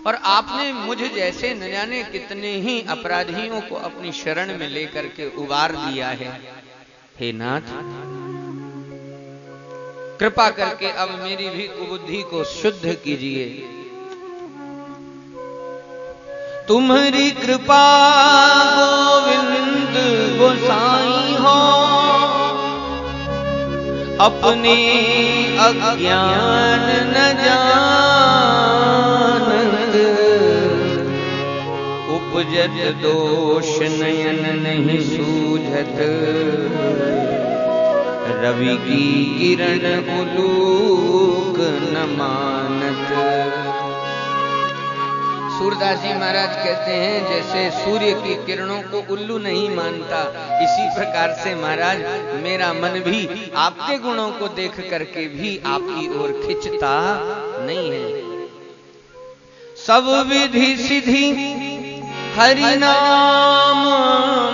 और आपने मुझ जैसे न जाने कितने ही अपराधियों को अपनी शरण में लेकर के उबार दिया है। हे नाथ, कृपा करके अब मेरी भी कुबुद्धि को शुद्ध कीजिए। तुम्हारी कृपा गोविंद गोसाई हो, अपने अज्ञान न जानत, उपजत दोष नयन नहीं सूझत, रवि की किरण उलूक न मानत। सूरदास जी महाराज कहते हैं जैसे सूर्य की किरणों को उल्लू नहीं मानता, इसी प्रकार से महाराज मेरा मन भी आपके गुणों को देख करके भी आपकी ओर खिंचता नहीं है। सब विधि सिद्धि हरि नाम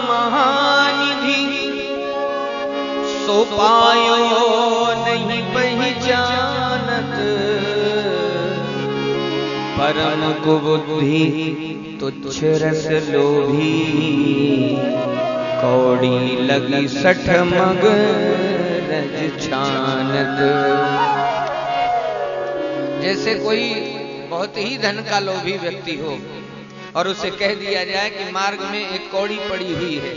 महानिधि, सो पायो नहीं पहचानत, परम कुबुद्धि तुच्छ रस लोभी, कौड़ी लगी सठ मग रज छानत। जैसे कोई बहुत ही धन का लोभी व्यक्ति हो और उसे कह दिया जाए कि मार्ग में एक कौड़ी पड़ी हुई है,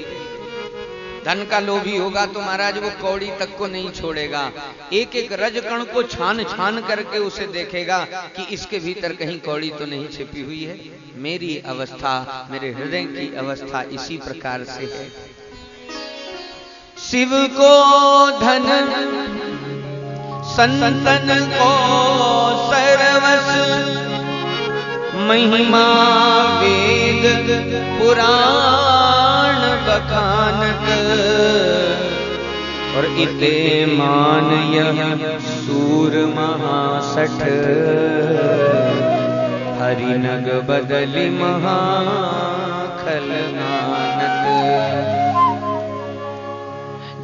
धन का लोभी होगा तो महाराज वो कौड़ी तक को नहीं छोड़ेगा, एक एक रजकण को छान छान करके उसे देखेगा कि इसके भीतर कहीं कौड़ी तो नहीं छिपी हुई है। मेरी अवस्था, मेरे हृदय की अवस्था इसी प्रकार से है। शिव को धन संतन को सर्वस, महिमा वेद पुराण बखानत, और इते मान यह सूर महासठ, हरिनग बदली महाखल आनत।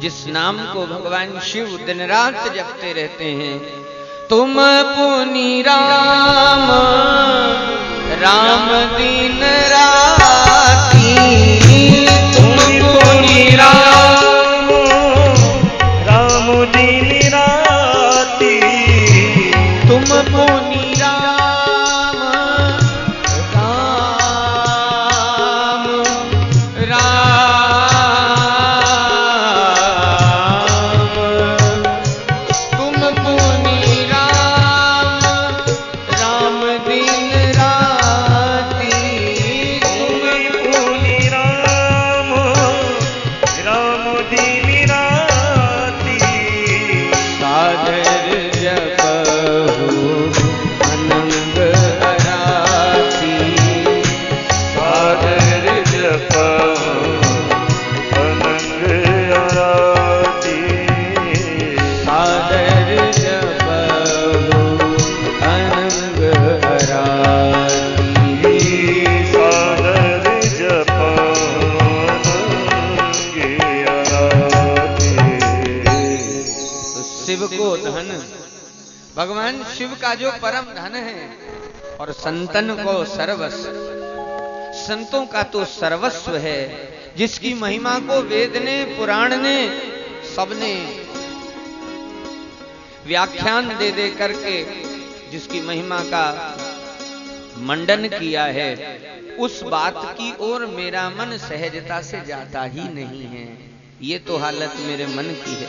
जिस नाम को भगवान शिव दिन रात जपते रहते हैं, तुम पुनि राम राम दिन राती, तुम पुनि राम राम दिन राती, तुम पुनि राम राम राम, तुम पुनि राम राम दिन राती, तुम पुनि राम राम दिन राती, सादर जपहु अनंग अराती, सादर जपहु अनंग अराती, सादर जपहु अनंग अराती, सादर जपहु अनंग अराती। तो शिव को धन, भगवान शिव का जो परम धन है, और संतन को सर्वस्व, संतों का तो सर्वस्व है, जिसकी महिमा को वेद ने पुराण ने सबने व्याख्यान दे दे करके जिसकी महिमा का मंडन किया है, उस बात की ओर मेरा मन सहजता से जाता ही नहीं है। ये तो हालत मेरे मन की है।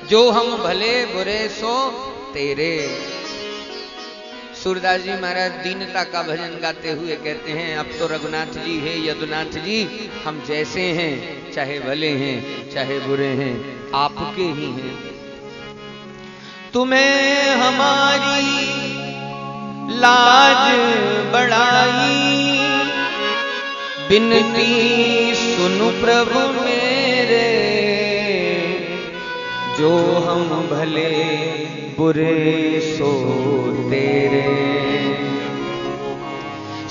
जो हम भले बुरे सो तेरे। सूरदास जी महाराज दीनता का भजन गाते हुए कहते हैं, अब तो रघुनाथ जी है यदुनाथ जी, हम जैसे हैं, चाहे भले हैं चाहे बुरे हैं, आपके ही हैं। तुम्हें हमारी लाज बढ़ाई, बिनती सुनु प्रभु मेरे, जो हम भले बुरे सो तेरे।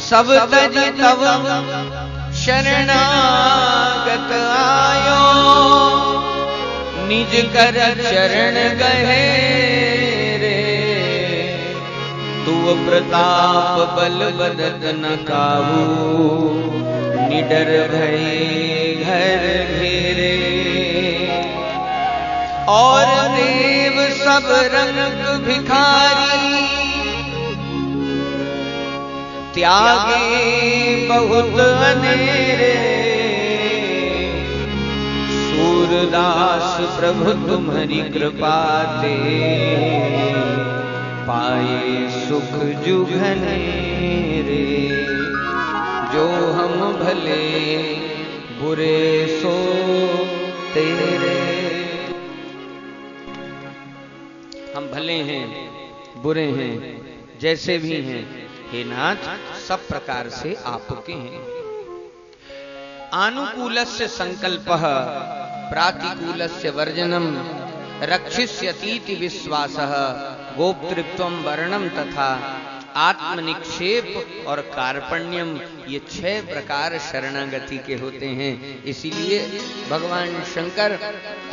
सब तज तव शरणागत आयो, निज कर चरण गहे रे, तुव प्रताप बल बदत न काहू, निडर भय घर घेरे। और देव सब रंग भिखारी, त्यागे बहुत अनेरे। सूरदास प्रभु तुम्हारी कृपा ते, पाए सुख जुघने रे। जो हम भले बुरे सो तेरे। हम भले हैं बुरे हैं जैसे भी हैं, हे नाथ सब प्रकार से आपके हैं। आनुकूलस्य संकल्पः प्रातिकूलस्य वर्जनम, रक्षिष्यतीति विश्वासः, गोप्तृत्वम वर्णम तथा आत्मनिक्षेप और कार्पण्यम, ये 6 प्रकार शरणागति के होते हैं। इसीलिए भगवान शंकर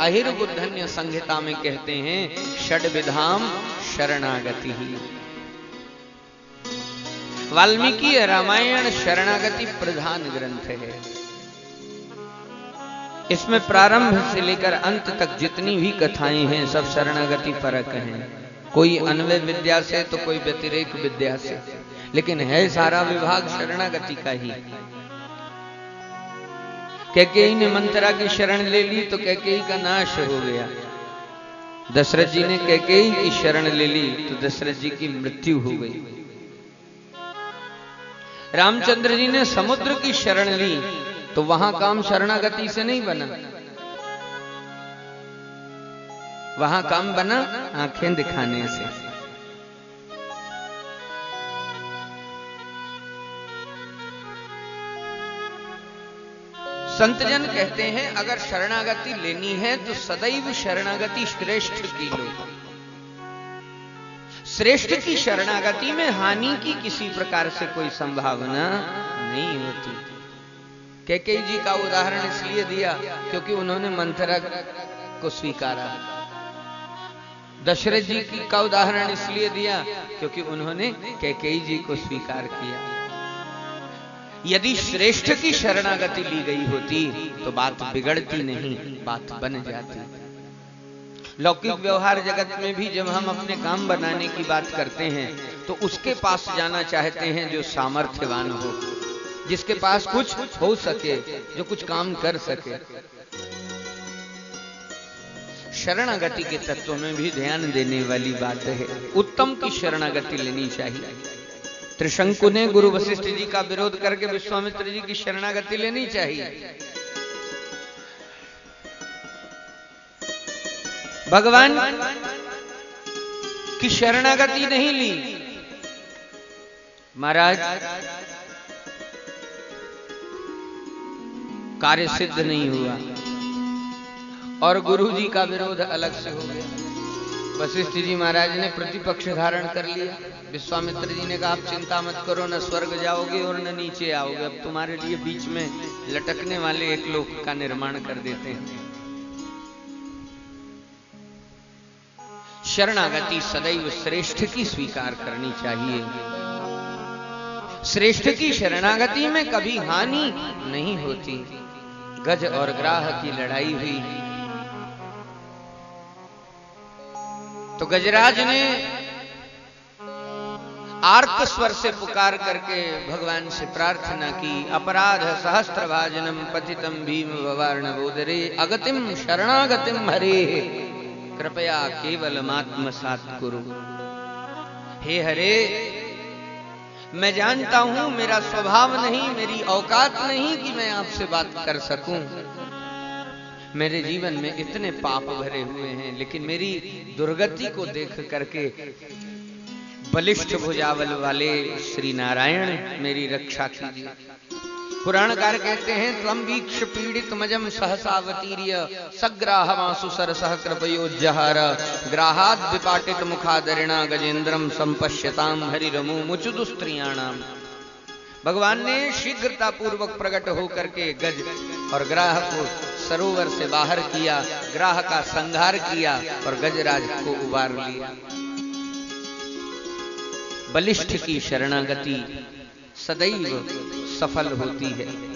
अहिर्बुद्धन्य संहिता में कहते हैं षड्विधाम शरणागति ही। वाल्मीकि रामायण शरणागति प्रधान ग्रंथ है। इसमें प्रारंभ से लेकर अंत तक जितनी भी कथाएं हैं सब शरणागति परक हैं। कोई अन्वय विद्या से तो कोई व्यतिरेक विद्या से, लेकिन है सारा विभाग शरणागति का ही। कैकेयी ने मंथरा की शरण ले ली तो कैकेयी का नाश हो गया। दशरथ जी ने कैकेयी की शरण ले ली तो दशरथ जी की मृत्यु हो गई। रामचंद्र जी ने समुद्र की शरण ली तो वहां काम शरणागति से नहीं बना, वहां काम बना आंखें दिखाने से। संतजन कहते हैं अगर शरणागति लेनी है तो सदैव शरणागति श्रेष्ठ की लो। श्रेष्ठ की शरणागति में हानि की किसी प्रकार से कोई संभावना नहीं होती। कैकेयी जी का उदाहरण इसलिए दिया क्योंकि उन्होंने मंथरा को स्वीकारा। दशरथ जी का उदाहरण इसलिए दिया क्योंकि उन्होंने कैकेयी जी को स्वीकार किया। यदि श्रेष्ठ की शरणागति ली गई होती तो बात बिगड़ती नहीं, बात बन जाती। लौकिक व्यवहार जगत में भी जब हम अपने काम बनाने की बात करते हैं तो उसके पास जाना चाहते हैं जो सामर्थ्यवान हो, जिसके पास कुछ हो सके, जो कुछ काम कर सके। शरणागति के तत्व में भी ध्यान देने वाली बात है। उत्तम की शरणागति लेनी चाहिए। त्रिशंकु ने गुरु वशिष्ठ जी का विरोध करके विश्वामित्र जी की शरणागति लेनी चाहिए। भगवान की शरणागति नहीं ली, महाराज कार्य सिद्ध नहीं हुआ और गुरु जी का विरोध अलग से हो गया। वशिष्ठ जी महाराज ने प्रतिपक्ष धारण कर लिया। विश्वामित्र जी ने कहा आप चिंता मत करो, न स्वर्ग जाओगे और न नीचे आओगे, अब तुम्हारे लिए बीच में लटकने वाले एक लोक का निर्माण कर देते हैं। शरणागति सदैव श्रेष्ठ की स्वीकार करनी चाहिए। श्रेष्ठ की शरणागति में कभी हानि नहीं होती। गज और ग्राह की लड़ाई हुई तो गजराज ने आर्त स्वर से पुकार करके भगवान से प्रार्थना की, अपराध सहस्त्र भाजनम पतितम भीम भवार्णवोदरे अगतिम शरणागतिम हरे कृपया केवल आत्मसात कुरु। हे हरे, मैं जानता हूं मेरा स्वभाव नहीं, मेरी औकात नहीं कि मैं आपसे बात कर सकूं। मेरे जीवन में इतने पाप भरे हुए हैं, लेकिन मेरी दुर्गति को देख करके बलिष्ठ भुजावल वाले श्री नारायण मेरी रक्षा कीजिए। पुराणकार कहते हैं त्वं वीक्ष पीड़ित मजम सहसावतीर्य सग्राहमासु सरसः कृपयोज्जहार ग्राहाद विपाटित मुखादरिणा गजेंद्रम संपश्यताम हरिरमु मुचुदुस्त्रियाणाम। भगवान ने शीघ्रता पूर्वक प्रकट होकर के गज और ग्राह को सरोवर से बाहर किया, ग्राह का संहार किया और गजराज को उबार लिया। बलिष्ठ की शरणागति सदैव सफल होती है।